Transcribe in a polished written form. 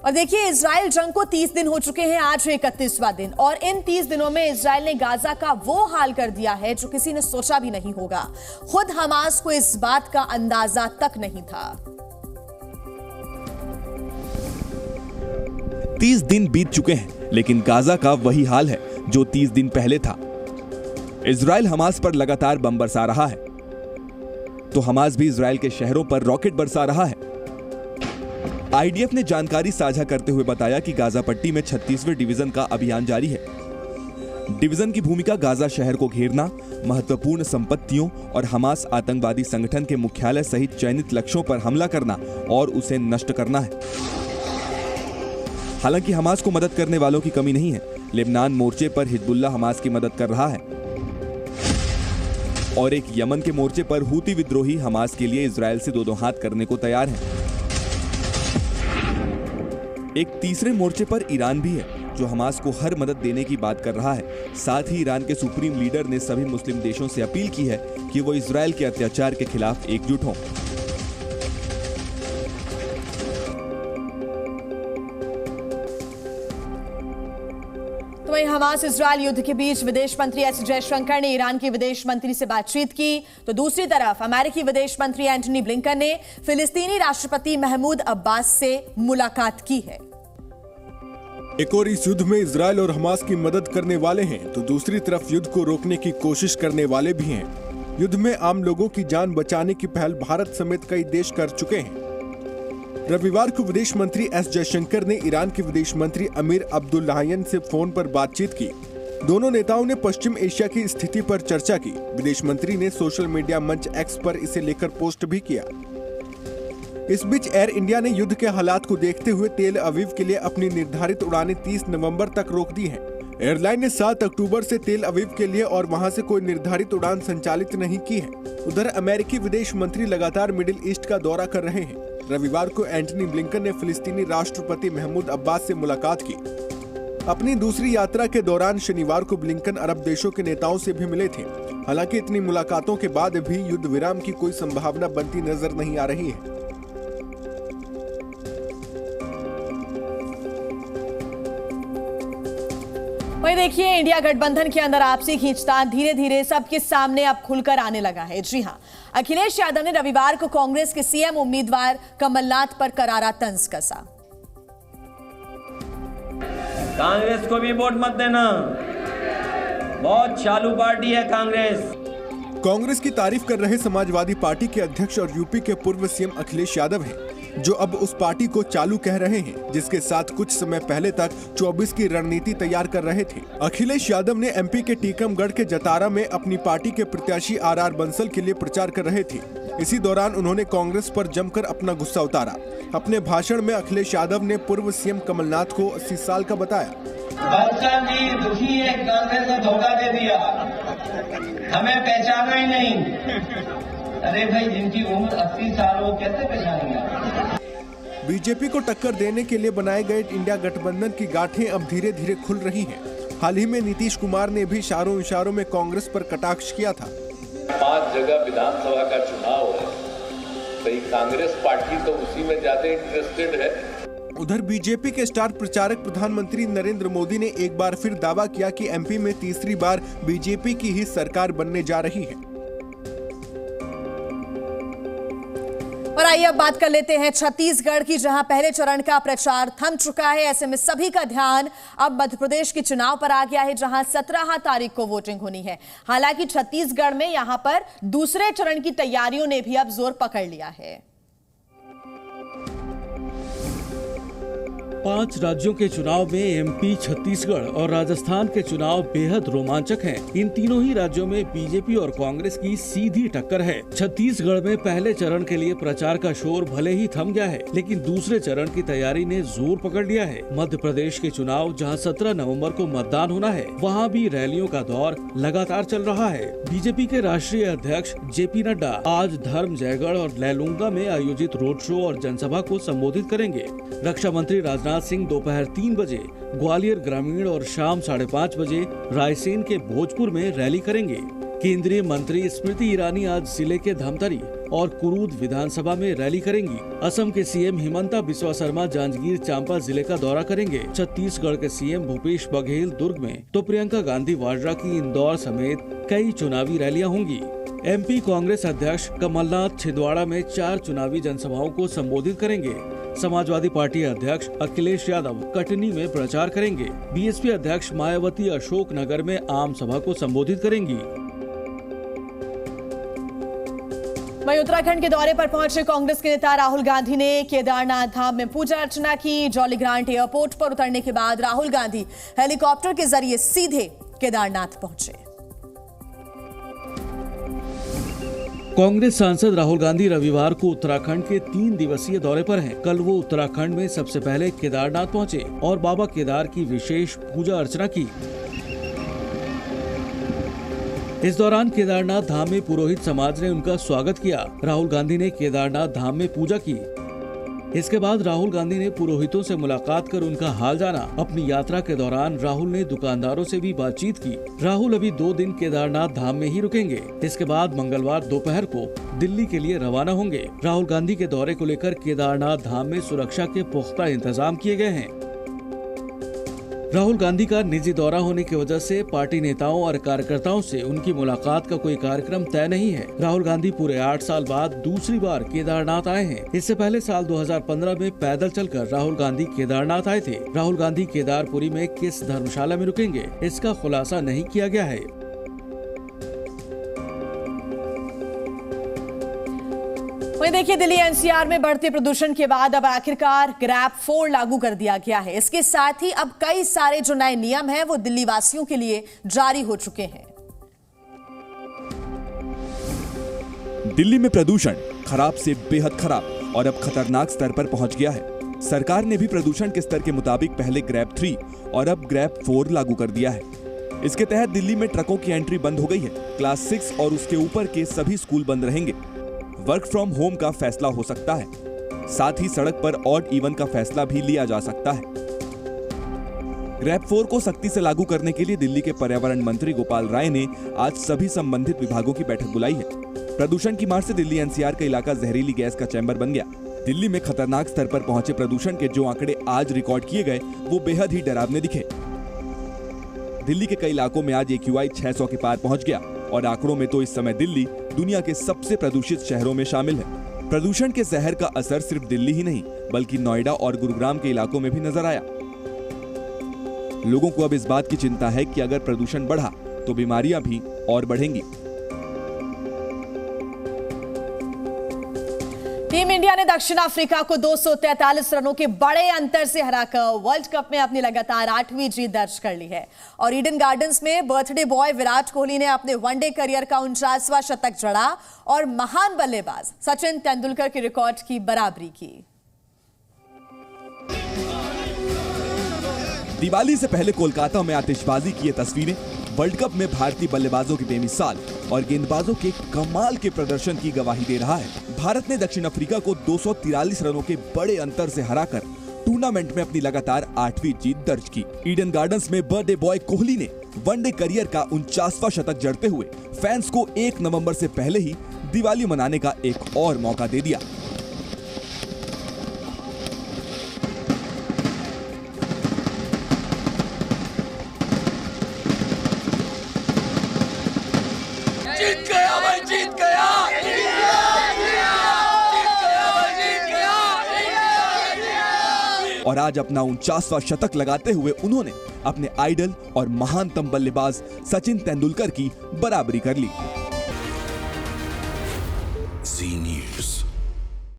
और देखिए, इजराइल जंग को 30 दिन हो चुके हैं, आज है 31वां दिन और इन 30 दिनों में इजराइल ने गाजा का वो हाल कर दिया है जो किसी ने सोचा भी नहीं होगा। खुद हमास को इस बात का अंदाजा तक नहीं था। 30 दिन बीत चुके हैं, लेकिन गाजा का वही हाल है जो 30 दिन पहले था। इजराइल हमास पर लगातार बम बरसा रहा है, तो हमास भी इजराइल के शहरों पर रॉकेट बरसा रहा है। आईडीएफ ने जानकारी साझा करते हुए बताया कि गाजा पट्टी में 36वें डिवीजन का अभियान जारी है। डिवीजन की भूमिका गाजा शहर को घेरना, महत्वपूर्ण संपत्तियों और हमास आतंकवादी संगठन के मुख्यालय सहित चयनित लक्ष्यों पर हमला करना और उसे नष्ट करना है। हालांकि हमास को मदद करने वालों की कमी नहीं है। लेबनान मोर्चे पर हिजबुल्लाह हमास की मदद कर रहा है और एक यमन के मोर्चे पर हूती विद्रोही हमास के लिए इजराइल से दो हाथ करने को तैयार हैं। एक तीसरे मोर्चे पर ईरान भी है जो हमास को हर मदद देने की बात कर रहा है। साथ ही ईरान के सुप्रीम लीडर ने सभी मुस्लिम देशों से अपील की है कि वो इजराइल के अत्याचार के खिलाफ एकजुट हों। तो वहीं हमास इजराइल युद्ध के बीच विदेश मंत्री एस जयशंकर ने ईरान के विदेश मंत्री से बातचीत की, तो दूसरी तरफ अमेरिकी विदेश मंत्री एंटनी ब्लिंकन ने फिलिस्तीनी राष्ट्रपति महमूद अब्बास से मुलाकात की है। एक और इस युद्ध में इजराइल और हमास की मदद करने वाले हैं, तो दूसरी तरफ युद्ध को रोकने की कोशिश करने वाले भी हैं। युद्ध में आम लोगों की जान बचाने की पहल भारत समेत कई देश कर चुके हैं। रविवार को विदेश मंत्री एस जयशंकर ने ईरान के विदेश मंत्री अमीर अब्दुल्लाहियन से फोन पर बातचीत की। दोनों नेताओं ने पश्चिम एशिया की स्थिति पर चर्चा की। विदेश मंत्री ने सोशल मीडिया मंच एक्स पर इसे लेकर पोस्ट भी किया। इस बीच एयर इंडिया ने युद्ध के हालात को देखते हुए तेल अवीव के लिए अपनी निर्धारित उड़ानें 30 नवंबर तक रोक दी हैं। एयरलाइन ने 7 अक्टूबर से तेल अवीव के लिए और वहां से कोई निर्धारित उड़ान संचालित नहीं की है। उधर अमेरिकी विदेश मंत्री लगातार मिडिल ईस्ट का दौरा कर रहे हैं। रविवार को एंटनी ब्लिंकन ने फिलिस्तीनी राष्ट्रपति महमूद अब्बास से मुलाकात की। अपनी दूसरी यात्रा के दौरान शनिवार को ब्लिंकन अरब देशों के नेताओं से भी मिले थे। हालांकि इतनी मुलाकातों के बाद भी युद्ध विराम की कोई संभावना बनती नजर नहीं आ रही है। वहीं देखिए, इंडिया गठबंधन के अंदर आपसी खींचतान धीरे धीरे सबके सामने अब खुलकर आने लगा है। जी हां, अखिलेश यादव ने रविवार को कांग्रेस के सीएम उम्मीदवार कमलनाथ पर करारा तंज कसा। कांग्रेस को भी वोट मत देना, बहुत चालू पार्टी है कांग्रेस। कांग्रेस की तारीफ कर रहे समाजवादी पार्टी के अध्यक्ष और यूपी के पूर्व सीएम अखिलेश यादव हैं, जो अब उस पार्टी को चालू कह रहे हैं, जिसके साथ कुछ समय पहले तक 24 की रणनीति तैयार कर रहे थे। अखिलेश यादव ने एमपी के टीकमगढ़ के जतारा में अपनी पार्टी के प्रत्याशी आर बंसल के लिए प्रचार कर रहे थे। इसी दौरान उन्होंने कांग्रेस पर जमकर अपना गुस्सा उतारा। अपने भाषण में अखिलेश यादव ने पूर्व सीएम कमलनाथ को 80 साल का बताया। बंसल जी दुखी है, कांग्रेस ने धोखा दे दिया, हमें पहचाना ही नहीं। अरे भाई, जिनकी उम्र 80 साल हो कैसे पहचानेंगे? बीजेपी को टक्कर देने के लिए बनाए गए इंडिया गठबंधन की गांठें अब धीरे धीरे खुल रही हैं। हाल ही में नीतीश कुमार ने भी इशारों में कांग्रेस पर कटाक्ष किया था। 5 जगह विधानसभा का चुनाव है, तो कांग्रेस पार्टी तो उसी में ज्यादा इंटरेस्टेड है। उधर बीजेपी के स्टार प्रचारक प्रधानमंत्री नरेंद्र मोदी ने एक बार फिर दावा किया कि एमपी में तीसरी बार बीजेपी की ही सरकार बनने जा रही है। और आइए अब बात कर लेते हैं छत्तीसगढ़ की, जहां पहले चरण का प्रचार थम चुका है। ऐसे में सभी का ध्यान अब मध्य प्रदेश के चुनाव पर आ गया है, जहां 17 तारीख को वोटिंग होनी है। हालांकि छत्तीसगढ़ में यहां पर दूसरे चरण की तैयारियों ने भी अब जोर पकड़ लिया है। 5 राज्यों के चुनाव में एमपी, छत्तीसगढ़ और राजस्थान के चुनाव बेहद रोमांचक हैं। इन तीनों ही राज्यों में बीजेपी और कांग्रेस की सीधी टक्कर है। छत्तीसगढ़ में पहले चरण के लिए प्रचार का शोर भले ही थम गया है, लेकिन दूसरे चरण की तैयारी ने जोर पकड़ लिया है। मध्य प्रदेश के चुनाव, जहां 17 नवंबर को मतदान होना है, वहां भी रैलियों का दौर लगातार चल रहा है। बीजेपी के राष्ट्रीय अध्यक्ष जेपी नड्डा आज धर्म जयगढ़ और लैलूंगा में आयोजित रोड शो और जनसभा को संबोधित करेंगे। रक्षा मंत्री राजनाथ सिंह दोपहर 3 बजे ग्वालियर ग्रामीण और शाम 5:30 बजे रायसेन के भोजपुर में रैली करेंगे। केंद्रीय मंत्री स्मृति ईरानी आज जिले के धमतरी और कुरूद विधानसभा में रैली करेंगी। असम के सीएम हिमंता बिस्वा शर्मा जांजगीर चांपा जिले का दौरा करेंगे। छत्तीसगढ़ के सीएम भूपेश बघेल दुर्ग में तो प्रियंका गांधी वाड्रा की इंदौर समेत कई चुनावी रैलियां होंगी। एमपी कांग्रेस अध्यक्ष कमलनाथ छिंदवाड़ा में 4 चुनावी जनसभाओं को संबोधित करेंगे। समाजवादी पार्टी अध्यक्ष अखिलेश यादव कटनी में प्रचार करेंगे। बीएसपी अध्यक्ष मायावती अशोकनगर में आम सभा को संबोधित करेंगी। वहीं उत्तराखंड के दौरे पर पहुंचे कांग्रेस के नेता राहुल गांधी ने केदारनाथ धाम में पूजा अर्चना की। जॉली ग्रांट एयरपोर्ट पर उतरने के बाद राहुल गांधी हेलीकॉप्टर के जरिए सीधे केदारनाथ पहुंचे। कांग्रेस सांसद राहुल गांधी रविवार को उत्तराखंड के 3 दिवसीय दौरे पर हैं। कल वो उत्तराखंड में सबसे पहले केदारनाथ पहुंचे और बाबा केदार की विशेष पूजा अर्चना की। इस दौरान केदारनाथ धाम में पुरोहित समाज ने उनका स्वागत किया। राहुल गांधी ने केदारनाथ धाम में पूजा की। इसके बाद राहुल गांधी ने पुरोहितों से मुलाकात कर उनका हाल जाना। अपनी यात्रा के दौरान राहुल ने दुकानदारों से भी बातचीत की। राहुल अभी 2 दिन केदारनाथ धाम में ही रुकेंगे। इसके बाद मंगलवार दोपहर को दिल्ली के लिए रवाना होंगे। राहुल गांधी के दौरे को लेकर केदारनाथ धाम में सुरक्षा के पुख्ता इंतजाम किए गए हैं। राहुल गांधी का निजी दौरा होने की वजह से पार्टी नेताओं और कार्यकर्ताओं से उनकी मुलाकात का कोई कार्यक्रम तय नहीं है। राहुल गांधी पूरे 8 साल बाद दूसरी बार केदारनाथ आए हैं। इससे पहले साल 2015 में पैदल चलकर राहुल गांधी केदारनाथ आए थे। राहुल गांधी केदारपुरी में किस धर्मशाला में रुकेंगे, इसका खुलासा नहीं किया गया है। वहीं देखिए, दिल्ली एनसीआर में बढ़ते प्रदूषण के बाद अब आखिरकार ग्रैब 4 लागू कर दिया गया है। इसके साथ ही अब कई सारे जो नए नियम हैं वो दिल्ली वासियों के लिए जारी हो चुके हैं। दिल्ली में प्रदूषण खराब से बेहद खराब और अब खतरनाक स्तर पर पहुंच गया है। सरकार ने भी प्रदूषण के स्तर के मुताबिक पहले ग्रैब 3 और अब ग्रैब 4 लागू कर दिया है। इसके तहत दिल्ली में ट्रकों की एंट्री बंद हो गई है। क्लास 6 और उसके ऊपर के सभी स्कूल बंद रहेंगे। वर्क फ्रॉम होम का फैसला हो सकता है। साथ ही सड़क पर ऑड इवन का फैसला भी लिया जा सकता है। ग्रैब 4 को सख्ती से लागू करने के लिए दिल्ली के पर्यावरण मंत्री गोपाल राय ने आज सभी संबंधित विभागों की बैठक बुलाई है। प्रदूषण की मार से दिल्ली एनसीआर का इलाका जहरीली गैस का चैम्बर बन गया। दिल्ली में खतरनाक स्तर पर पहुंचे प्रदूषण के जो आंकड़े आज रिकॉर्ड किए गए वो बेहद ही डरावने दिखे। दिल्ली के कई इलाकों में आज AQI 600 के पार पहुंच गया और आंकड़ों में तो इस समय दिल्ली दुनिया के सबसे प्रदूषित शहरों में शामिल है। प्रदूषण के जहर का असर सिर्फ दिल्ली ही नहीं बल्कि नोएडा और गुरुग्राम के इलाकों में भी नजर आया। लोगों को अब इस बात की चिंता है कि अगर प्रदूषण बढ़ा तो बीमारियां भी और बढ़ेंगी। टीम इंडिया ने दक्षिण अफ्रीका को 243 रनों के बड़े अंतर से हराकर वर्ल्ड कप में अपनी लगातार 8वीं जीत दर्ज कर ली है। और ईडन गार्डन्स में बर्थडे बॉय विराट कोहली ने अपने वनडे करियर का 49वां शतक जड़ा और महान बल्लेबाज सचिन तेंदुलकर के रिकॉर्ड की बराबरी की। दिवाली से पहले कोलकाता में आतिशबाजी की ये तस्वीरें वर्ल्ड कप में भारतीय बल्लेबाजों की बेमिसाल और गेंदबाजों के कमाल के प्रदर्शन की गवाही दे रहा है। भारत ने दक्षिण अफ्रीका को 243 रनों के बड़े अंतर से हराकर टूर्नामेंट में अपनी लगातार 8वीं जीत दर्ज की। ईडन गार्डन्स में बर्थडे बॉय कोहली ने वनडे करियर का 49वां शतक जड़ते हुए फैंस को 1 नवंबर से पहले ही दिवाली मनाने का एक और मौका दे दिया। जीत गया भाई, जीत गया। और आज अपना 49वां शतक लगाते हुए उन्होंने अपने आइडल और महानतम बल्लेबाज सचिन तेंदुलकर की बराबरी कर ली। जी न्यूज़।